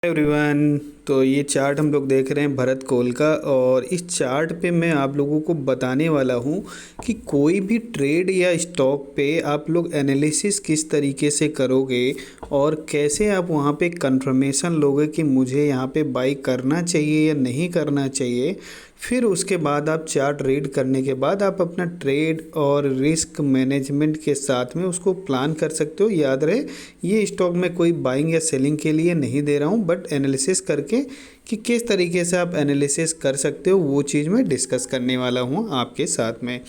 Everyone. तो ये chart हम लोग देख रहे हैं भरत कोल का, और इस चार्ट पे मैं आप लोगों को बताने वाला हूँ कि कोई भी ट्रेड या स्टॉक पे आप लोग एनालिसिस किस तरीके से करोगे और कैसे आप वहाँ पे कंफर्मेशन लोगे कि मुझे यहाँ पे बाई करना चाहिए या नहीं करना चाहिए। फिर उसके बाद आप चार्ट रीड करने के बाद आप अपना ट्रेड और रिस्क मैनेजमेंट के साथ में उसको प्लान कर सकते हो। याद रहे, ये स्टॉक में कोई बाइंग या सेलिंग के लिए नहीं दे रहा हूँ, बट एनालिसिस करके कि किस तरीके से आप एनालिसिस कर सकते हो वो चीज़ मैं डिस्कस करने वाला हूँ आपके साथ में।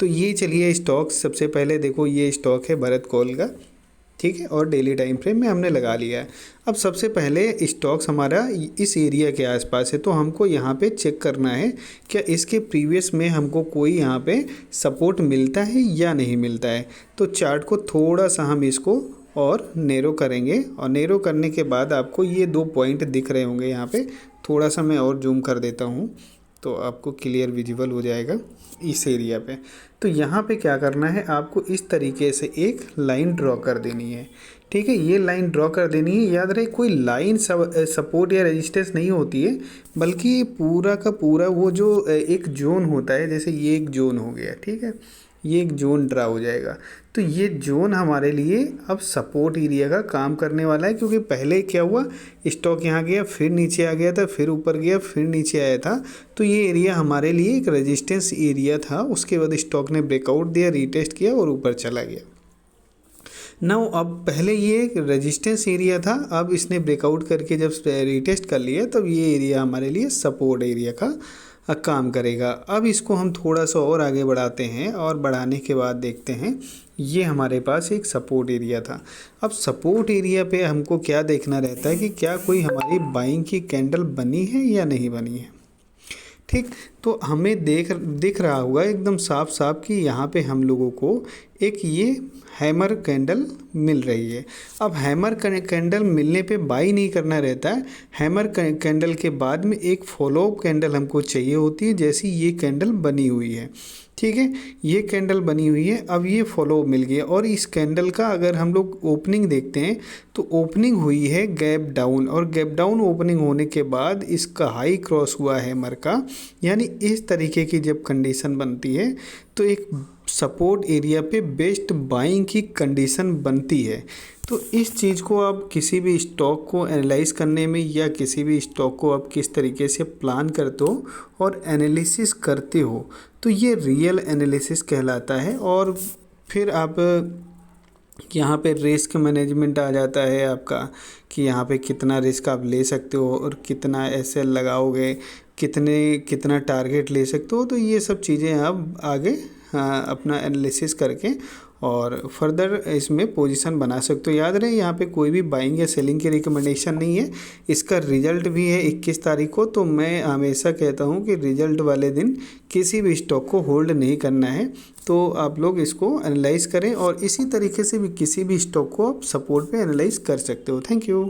तो ये चलिए स्टॉक, सबसे पहले देखो ये स्टॉक है भरत कोल का, ठीक है, और डेली टाइम फ्रेम में हमने लगा लिया है। अब सबसे पहले स्टॉक्स हमारा इस एरिया के आसपास है, तो हमको यहाँ पे चेक करना है क्या इसके प्रीवियस में हमको कोई यहाँ पे सपोर्ट मिलता है या नहीं मिलता है। तो चार्ट को थोड़ा सा हम इसको और नेरो करेंगे, और नेरो करने के बाद आपको ये दो पॉइंट दिख रहे होंगे यहाँ पे। थोड़ा सा मैं और जूम कर देता हूँ तो आपको क्लियर विजिबल हो जाएगा इस एरिया पे। तो यहाँ पे क्या करना है, आपको इस तरीके से एक लाइन ड्रॉ कर देनी है, ठीक है। ये लाइन ड्रॉ कर देनी है। याद रहे, कोई लाइन सपोर्ट या रेजिस्टेंस नहीं होती है, बल्कि पूरा का पूरा वो जो एक जोन होता है, जैसे ये एक जोन हो गया, ठीक है, ये एक जोन ड्रा हो जाएगा। तो ये जोन हमारे लिए अब सपोर्ट एरिया का काम करने वाला है, क्योंकि पहले क्या हुआ, स्टॉक यहाँ गया, फिर नीचे आ गया था, फिर ऊपर गया, फिर नीचे आया था। तो ये एरिया हमारे लिए एक रेजिस्टेंस एरिया था। उसके बाद स्टॉक ने ब्रेकआउट दिया, रीटेस्ट किया और ऊपर चला गया। नाउ अब पहले ये एक रेजिस्टेंस एरिया था, अब इसने ब्रेकआउट करके जब रीटेस्ट कर लिया, तब ये एरिया हमारे लिए सपोर्ट एरिया का काम करेगा। अब इसको हम थोड़ा सा और आगे बढ़ाते हैं, और बढ़ाने के बाद देखते हैं ये हमारे पास एक सपोर्ट एरिया था। अब सपोर्ट एरिया पे हमको क्या देखना रहता है कि क्या कोई हमारी बाइंग की कैंडल बनी है या नहीं बनी है, ठीक। तो हमें दिख रहा होगा एकदम साफ साफ कि यहाँ पे हम लोगों को एक ये हैमर कैंडल मिल रही है। अब हैमर कैंडल मिलने पे बाई नहीं करना रहता है। हैमर कैंडल के बाद में एक फॉलो कैंडल हमको चाहिए होती है, जैसी ये कैंडल बनी हुई है, ठीक है। ये कैंडल बनी हुई है, अब ये फॉलो मिल गया। और इस कैंडल का अगर हम लोग ओपनिंग देखते हैं तो ओपनिंग हुई है गैप डाउन, और गैप डाउन ओपनिंग होने के बाद इसका हाई क्रॉस हुआ है हैमर का। यानी इस तरीके की जब कंडीशन बनती है तो एक सपोर्ट एरिया पे बेस्ट बाइंग की कंडीशन बनती है। तो इस चीज़ को आप किसी भी स्टॉक को एनालाइज करने में, या किसी भी स्टॉक को आप किस तरीके से प्लान करते हो और एनालिसिस करते हो, तो ये रियल एनालिसिस कहलाता है। और फिर आप यहाँ पे रिस्क मैनेजमेंट आ जाता है आपका, कि यहाँ पे कितना रिस्क आप ले सकते हो और कितना ऐसे लगाओगे, कितना टारगेट ले सकते हो। तो ये सब चीज़ें आप आगे अपना एनालिसिस करके और फर्दर इसमें पोजीशन बना सकते हो। याद रहे, यहाँ पे कोई भी बाइंग या सेलिंग की रिकमेंडेशन नहीं है। इसका रिजल्ट भी है 21 तारीख को, तो मैं हमेशा कहता हूँ कि रिजल्ट वाले दिन किसी भी स्टॉक को होल्ड नहीं करना है। तो आप लोग इसको एनालाइज करें, और इसी तरीके से भी किसी भी स्टॉक को आप सपोर्ट पे एनालाइज कर सकते हो। Thank you.